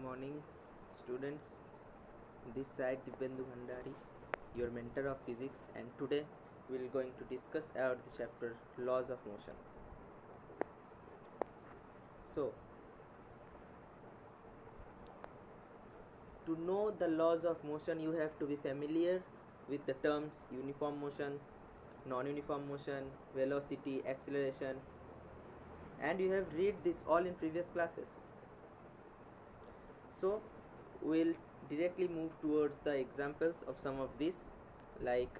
morning, students. This side Dibyandu Bhandari, your mentor of physics, and today we are going to discuss about the chapter laws of motion. So, to know the laws of motion, you have to be familiar with the terms uniform motion, non-uniform motion, velocity, acceleration, and you have read this all in previous classes. So we'll directly move towards the examples of some of these, like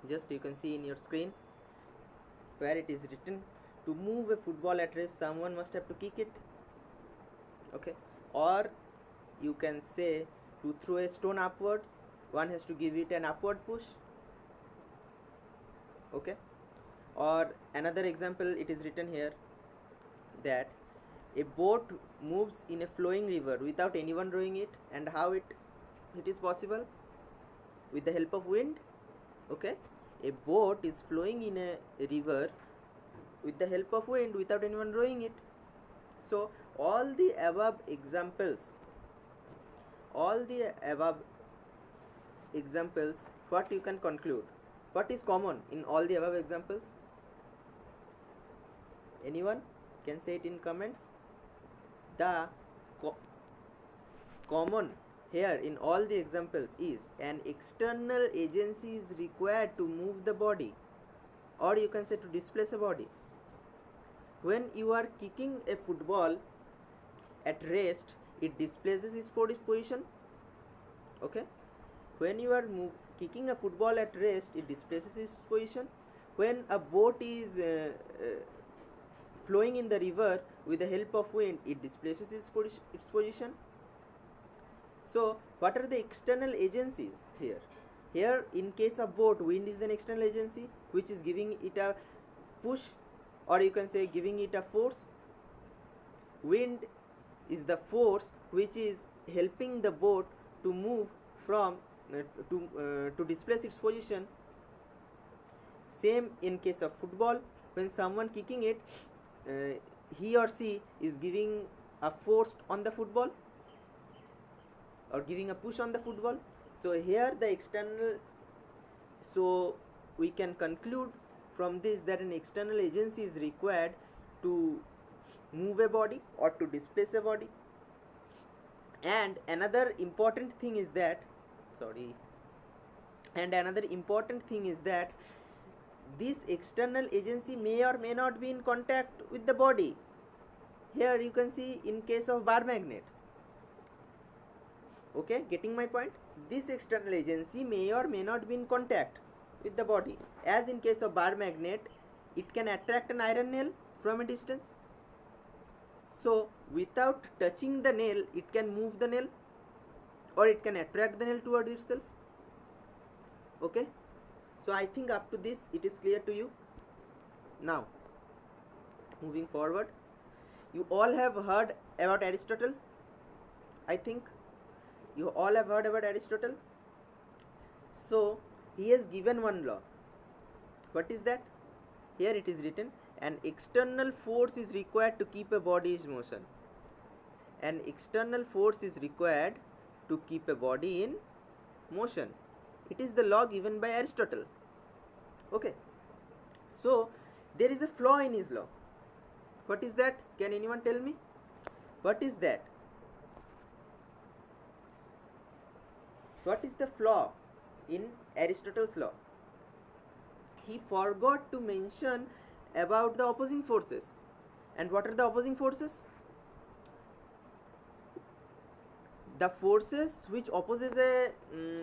just you can see in your screen where it is written, to move a football at rest someone must have to kick it, okay, or you can say to throw a stone upwards one has to give it an upward push, okay. Or another example, it is written here that a boat moves in a flowing river without anyone rowing it, and how it is possible? With the help of wind, okay. A boat is flowing in a river with the help of wind without anyone rowing it. So all the above examples, what you can conclude? What is common in all the above examples? Anyone can say it in comments. The common here in all the examples is an external agency is required to move the body, or you can say to displace a body. When you are kicking a football at rest, it displaces its position, okay. When you are kicking a football at rest, it displaces its position. When a boat is flowing in the river with the help of wind, it displaces its position. So what are the external agencies here? Here in case of boat, wind is an external agency which is giving it a push, or you can say giving it a force. Wind is the force which is helping the boat to move from to displace its position. Same in case of football, when someone kicking it, he or she is giving a force on the football or giving a push on the football. So here the external, so we can conclude from this that an external agency is required to move a body or to displace a body. And another important thing is that this external agency may or may not be in contact with the body. Here you can see in case of bar magnet, okay, getting my point? This external agency may or may not be in contact with the body. As in case of bar magnet, it can attract an iron nail from a distance. So without touching the nail, it can move the nail, or it can attract the nail towards itself, okay. So I think up to this it is clear to you. Now moving forward, you all have heard about Aristotle. I think you all have heard about Aristotle. So he has given one law. What is that? Here it is written, an external force is required to keep a body in motion. An external force is required to keep a body in motion. It is the law given by Aristotle, okay. So there is a flaw in his law. What is that? Can anyone tell me? What is that? What is the flaw in Aristotle's law? He forgot to mention about the opposing forces. And what are the opposing forces? The forces which opposes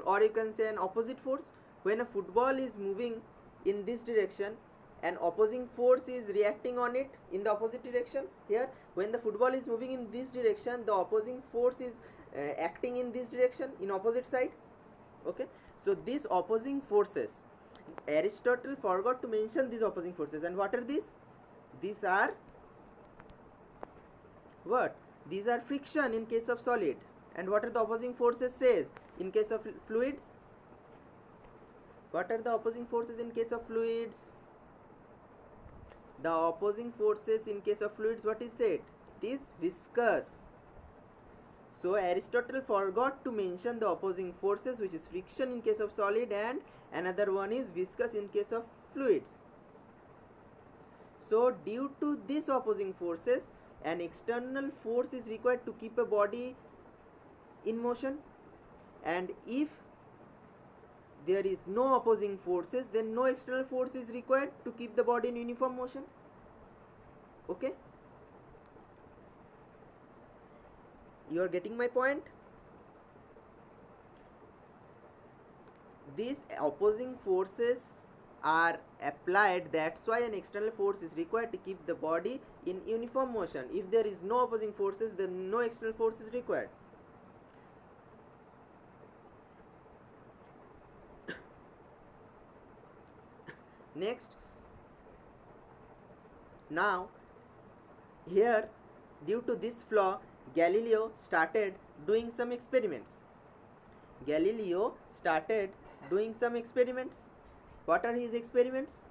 or you can say an opposite force. When a football is moving in this direction, an opposing force is reacting on it in the opposite direction. Here, when the football is moving in this direction, the opposing force is acting in this direction, in opposite side, okay. So these opposing forces, Aristotle forgot to mention these opposing forces. And what are these? These are what? These are friction in case of solid. And what are the opposing forces says in case of fluids? What are the opposing forces in case of fluids? The opposing forces in case of fluids, what is it? It is viscous. So Aristotle forgot to mention the opposing forces, which is friction in case of solid and another one is viscous in case of fluids. So due to these opposing forces, an external force is required to keep a body in motion, and if there is no opposing forces, then no external force is required to keep the body in uniform motion. Okay, you are getting my point? These opposing forces are applied, that's why an external force is required to keep the body in uniform motion. If there is no opposing forces, then no external force is required. Next, now here, due to this flaw, Galileo started doing some experiments. What are his experiments?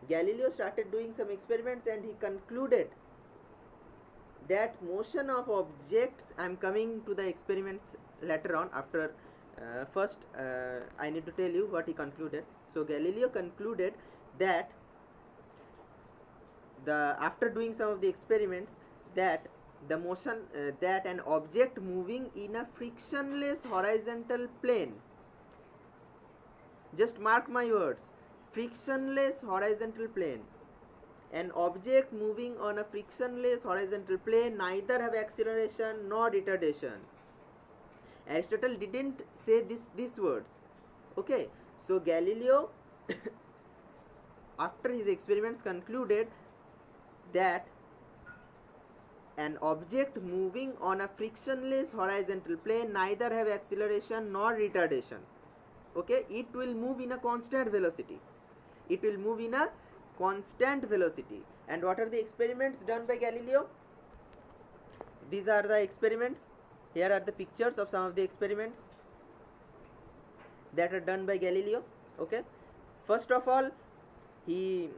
Galileo started doing some experiments and he concluded that motion of objects, I am coming to the experiments later on. After first I need to tell you what he concluded. So Galileo concluded that after doing some of the experiments, that the motion that an object moving in a frictionless horizontal plane, just mark my words, frictionless horizontal plane, an object moving on a frictionless horizontal plane neither have acceleration nor retardation. Aristotle didn't say these words. Okay, so Galileo after his experiments concluded that an object moving on a frictionless horizontal plane neither have acceleration nor retardation. Okay, it will move in a constant velocity. And what are the experiments done by Galileo? These are the experiments. Here are the pictures of some of the experiments that are done by Galileo. Okay, first of all, he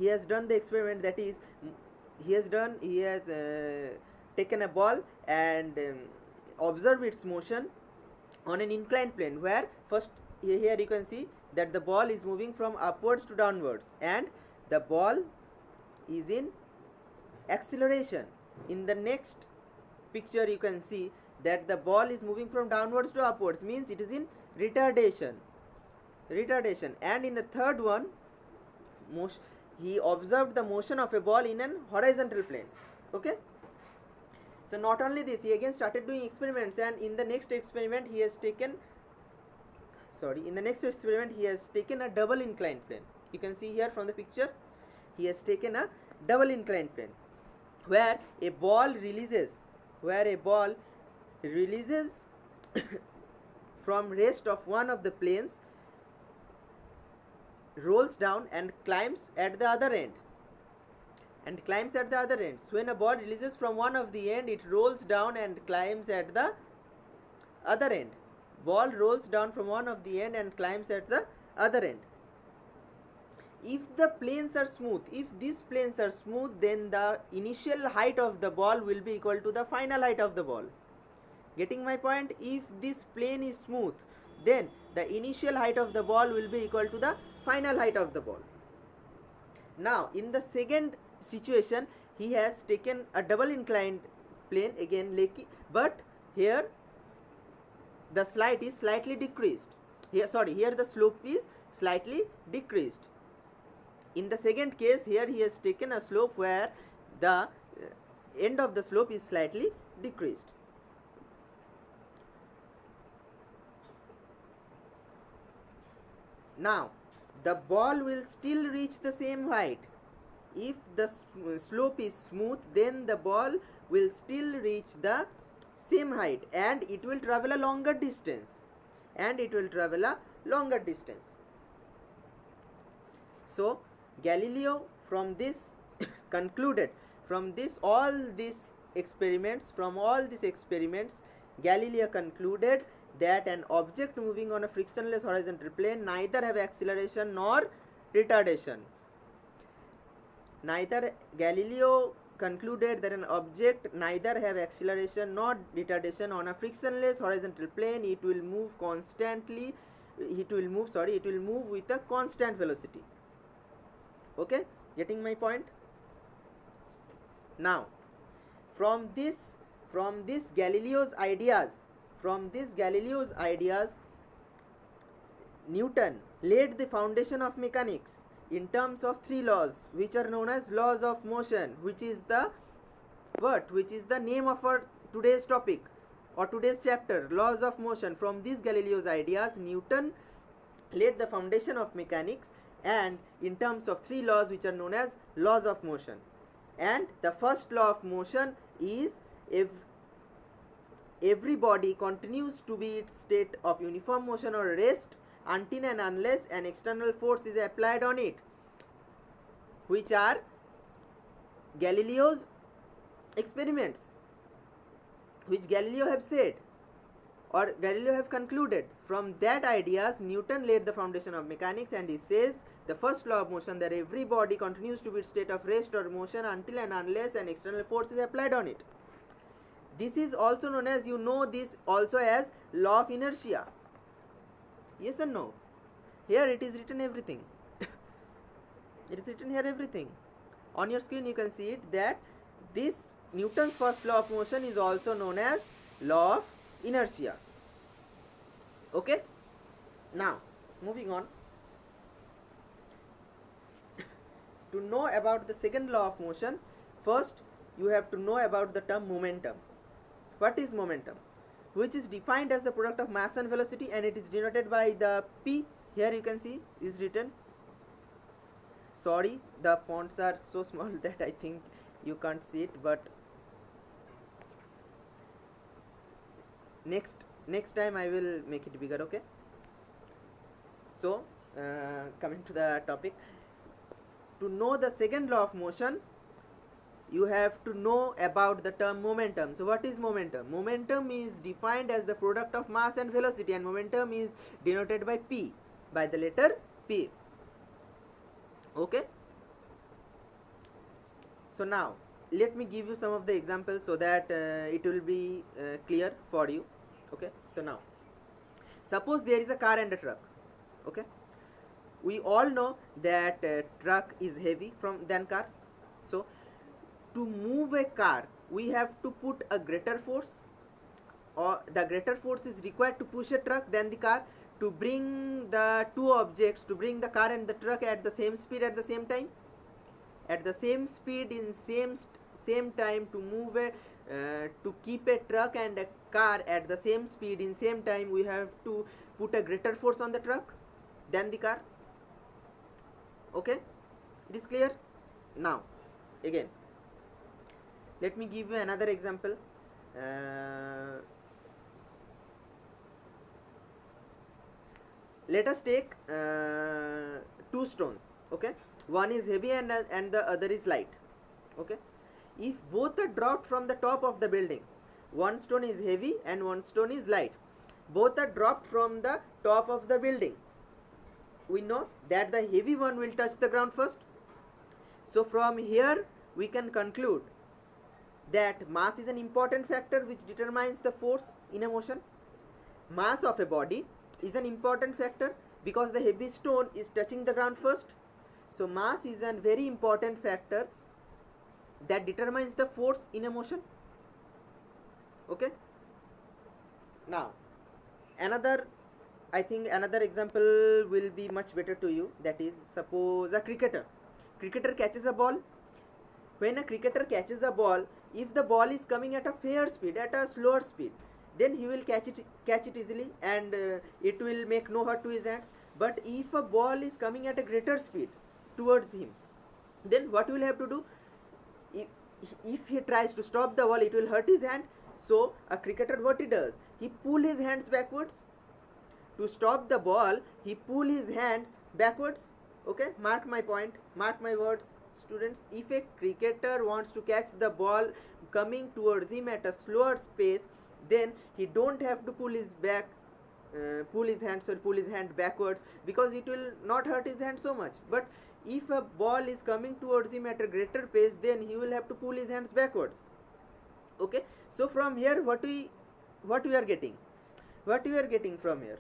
has done the experiment, that is, he has taken a ball and observed its motion on an inclined plane, where first here you can see that the ball is moving from upwards to downwards and the ball is in acceleration. In the next picture you can see that the ball is moving from downwards to upwards, means it is in retardation. And in the third one, he observed the motion of a ball in an horizontal plane. Okay, so not only this, he again started doing experiments, and in the next experiment he has taken a double inclined plane. You can see here from the picture, he has taken a double inclined plane where a ball releases from rest of one of the planes, rolls down and climbs at the other end. So when a ball releases from one of the end, it rolls down and climbs at the other end. Ball rolls down from one of the end and climbs at the other end. If these planes are smooth, then the initial height of the ball will be equal to the final height of the ball. Getting my point? If this plane is smooth, then the initial height of the ball will be equal to the final height of the ball. Now in the second situation, he has taken a double inclined plane again, but here the slide is slightly decreased. Here the slope is slightly decreased. In the second case, here he has taken a slope where the end of the slope is slightly decreased. Now the ball will still reach the same height. If the slope is smooth, then the ball will still reach the same height and it will travel a longer distance. So Galileo from this concluded, from all these experiments, Galileo concluded that an object moving on a frictionless horizontal plane neither have acceleration nor retardation. neither Galileo concluded that an object neither have acceleration nor retardation on a frictionless horizontal plane. It will move with a constant velocity. Okay, getting my point? Now, from this Galileo's ideas, Newton laid the foundation of mechanics in terms of three laws, which are known as laws of motion, which is the name of our today's topic or today's chapter, laws of motion. From these Galileo's ideas, Newton laid the foundation of mechanics, and in terms of three laws which are known as laws of motion. And the first law of motion is, if every body continues to be its state of uniform motion or rest until and unless an external force is applied on it, which are Galileo's experiments, which Galileo have said or Galileo have concluded. From that ideas, Newton laid the foundation of mechanics, and he says the first law of motion, that every body continues to be its state of rest or motion until and unless an external force is applied on it. This is also known as, this also as law of inertia. Yes or no? Here it is written everything. It is written here everything. On your screen you can see it, that this Newton's first law of motion is also known as law of inertia. Okay? Now, moving on. To know about the second law of motion, first you have to know about the term momentum. What is momentum? Which is defined as the product of mass and velocity, and it is denoted by the P. Here you can see is written. Sorry, the fonts are so small that I think you can't see it, but next time I will make it bigger. Okay, so coming to the topic, to know the second law of motion, you have to know about the term momentum. So what is momentum? Momentum is defined as the product of mass and velocity, and momentum is denoted by P, by the letter P. Okay, so now let me give you some of the examples so that it will be clear for you. Okay, so now suppose there is a car and a truck. Okay, we all know that truck is heavy than car. So to move a car, we have to put a greater force, or the greater force is required to push a truck than the car, to bring the two objects, to bring the car and the truck at the same speed at the same time, at the same speed in same time, to move to keep a truck and a car at the same speed in same time, we have to put a greater force on the truck than the car. Okay, it is clear? Now again, let me give you another example. Let us take two stones. Okay, one is heavy and the other is light. Okay, if both are dropped from the top of the building, one stone is heavy and one stone is light, both are dropped from the top of the building, we know that the heavy one will touch the ground first. So from here we can conclude that mass is an important factor which determines the force in a motion. Mass of a body is an important factor because the heavy stone is touching the ground first. So mass is a very important factor that determines the force in a motion. Okay, now I think another example will be much better to you. That is, suppose a cricketer catches a ball. When a cricketer catches a ball, if the ball is coming at a fair speed, at a slower speed, then he will catch it easily, and it will make no hurt to his hands. But if a ball is coming at a greater speed towards him, then what will have to do? If he tries to stop the ball, it will hurt his hand. So a cricketer, what he does, he pull his hands backwards. To stop the ball, he pull his hands backwards. Okay, mark my point, mark my words, students. If a cricketer wants to catch the ball coming towards him at a slower pace, then he don't have to pull his hand backwards, because it will not hurt his hand so much. But if a ball is coming towards him at a greater pace, then he will have to pull his hands backwards. Okay, so from here what we are getting from here,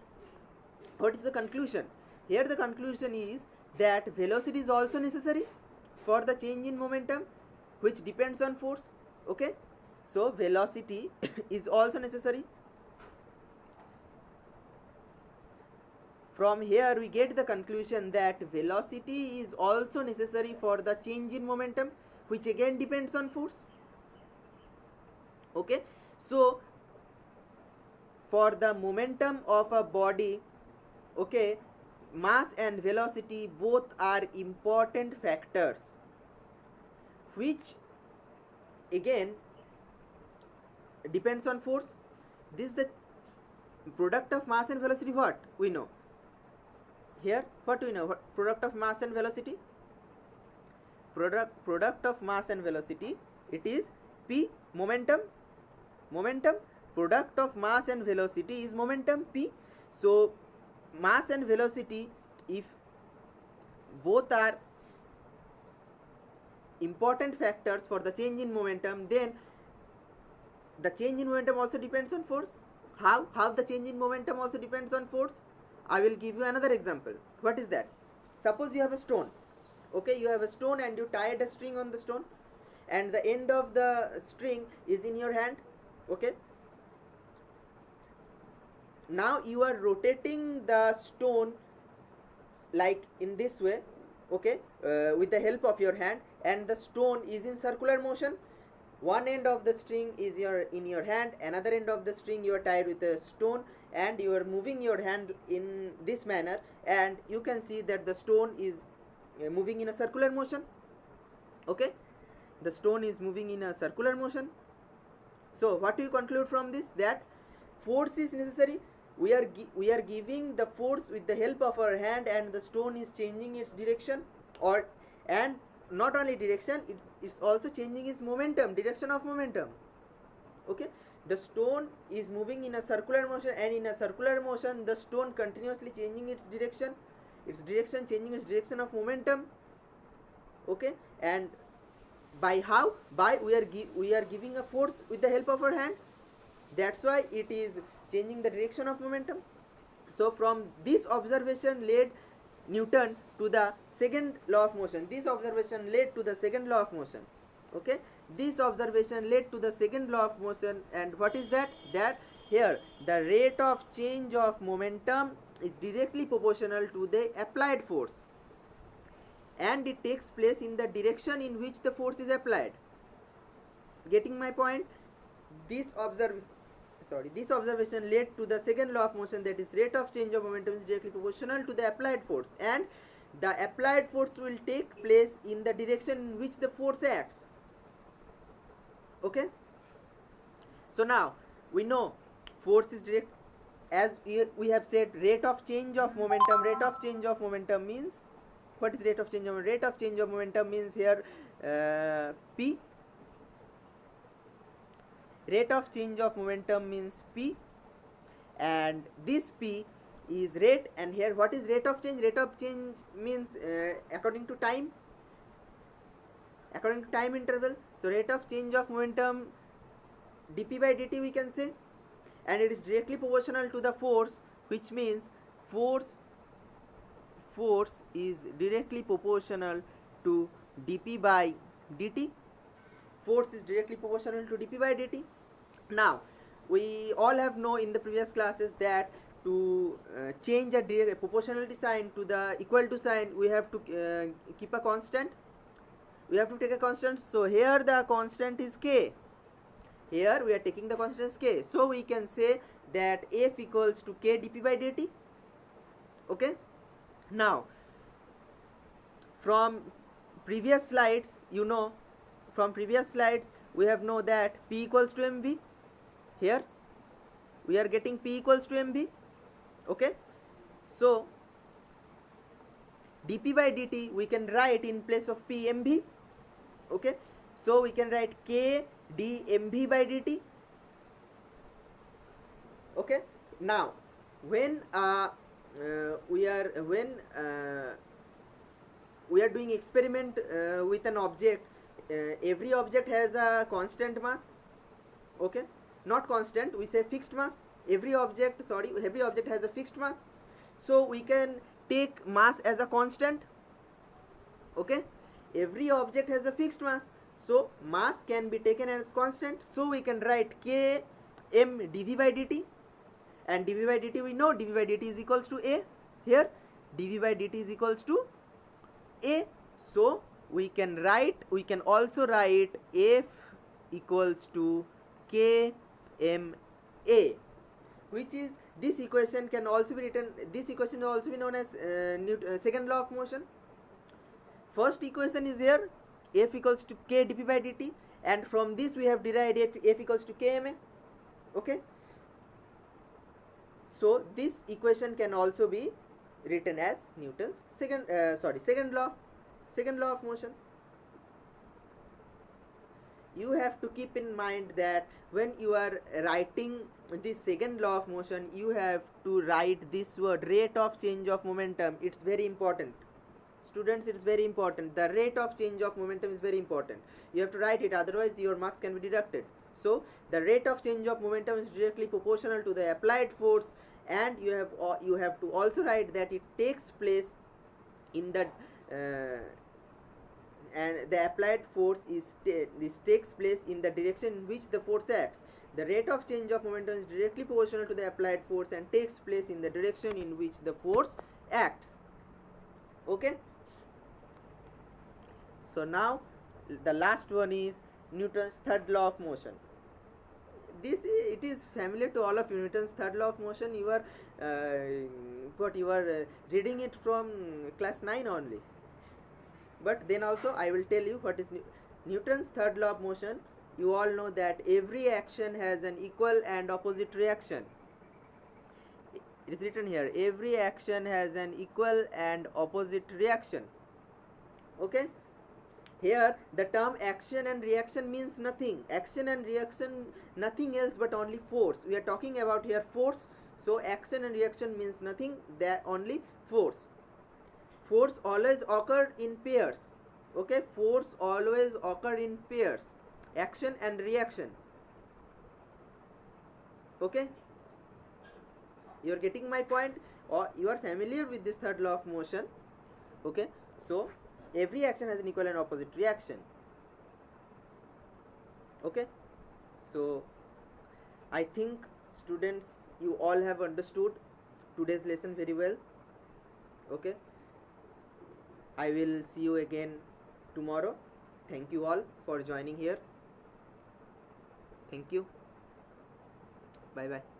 what is the conclusion? Here the conclusion is that velocity is also necessary for the change in momentum, which depends on force. Okay, so velocity is also necessary. From here we get the conclusion that velocity is also necessary for the change in momentum, which again depends on force. Okay, so for the momentum of a body, okay, mass and velocity both are important factors, which again depends on force. This is the product of mass and velocity. What we know here, what we know, what product of mass and velocity, product of mass and velocity, it is P, momentum, product of mass and velocity is momentum P. So mass and velocity, if both are important factors for the change in momentum, then the change in momentum also depends on force. How the change in momentum also depends on force? I will give you another example. What is that? Suppose you have a stone. Okay, you have a stone and you tied a string on the stone, and the end of the string is in your hand. Okay, now you are rotating the stone like in this way. Okay, with the help of your hand, and the stone is in circular motion. One end of the string is in your hand, another end of the string you are tied with a stone, and you are moving your hand in this manner, and you can see that the stone is moving in a circular motion. Okay, the stone is moving in a circular motion. So what do you conclude from this? That force is necessary. We are giving the force with the help of our hand, and the stone is changing its direction, and not only direction, it's also changing its momentum, direction of momentum. Okay, the stone is moving in a circular motion, and in a circular motion the stone continuously changing its direction, changing its direction of momentum. Okay, and by how? By we are giving a force with the help of our hand. That's why it is changing the direction of momentum. So from this observation led Newton to the second law of motion. This observation led to the second law of motion. Okay, this observation led to the second law of motion. And what is that? That here the rate of change of momentum is directly proportional to the applied force, and it takes place in the direction in which the force is applied. Getting my point? This observation led to the second law of motion, that is rate of change of momentum is directly proportional to the applied force, and the applied force will take place in the direction in which the force acts. Okay, so now we know force is direct, as we have said, rate of change of momentum. Rate of change of momentum means, what is rate of change of momentum? Rate of change of momentum means here P. Rate of change of momentum means P, and this P is rate. And here what is rate of change? Rate of change means according to time interval. So rate of change of momentum dp by dt we can say, and it is directly proportional to the force, which means force is directly proportional to dp by dt. Force is directly proportional to dp by dt. Now we all have known in the previous classes that to change a proportionality sign to the equal to sign, we have to keep a constant. We have to take a constant. So here the constant is k. Here we are taking the constant as k. So we can say that f equals to k dp by dt. Okay. Now from previous slides, we have know that p equals to mv. Here we are getting p equals to mv. Okay, so dp by dt we can write in place of p mv. Okay, so we can write k d mv by dt. Okay, now when we are doing experiment with an object. Every object has a constant mass, okay, not constant, we say fixed mass. Every object has a fixed mass, so we can take mass as a constant, okay. Every object has a fixed mass, so mass can be taken as constant, so we can write k m dv by dt, and dv by dt we know dv by dt is equals to a. Here dv by dt is equals to a, so we can also write f equals to k m a, which is, this equation can also be written, this equation will also be known as second law of motion. First equation is here, f equals to k dp by dt, and from this we have derived f equals to kma, okay. So this equation can also be written as Newton's second law of motion. You have to keep in mind that when you are writing this second law of motion, you have to write this word, rate of change of momentum. It's very important, students, it's very important. The rate of change of momentum is very important. You have to write it, otherwise your marks can be deducted. So the rate of change of momentum is directly proportional to the applied force, and you have to also write that it takes place in the and the applied force this takes place in the direction in which the force acts. The rate of change of momentum is directly proportional to the applied force and takes place in the direction in which the force acts, okay. So now the last one is Newton's third law of motion. It is familiar to all of you. Newton's third law of motion, you are reading it from class 9 only, but then also I will tell you what is Newton's third law of motion. You all know that every action has an equal and opposite reaction. It is written here, every action has an equal and opposite reaction, okay. Here the term action and reaction means nothing. Action and reaction, nothing else but only force. We are talking about here force, so action and reaction means nothing, that only force. Force always occur in pairs, okay. Force always occur in pairs, action and reaction, okay. You are getting my point, or you are familiar with this third law of motion, okay. So every action has an equal and opposite reaction, okay. So I think, students, you all have understood today's lesson very well, okay. I will see you again tomorrow. Thank you all for joining here. Thank you. Bye bye.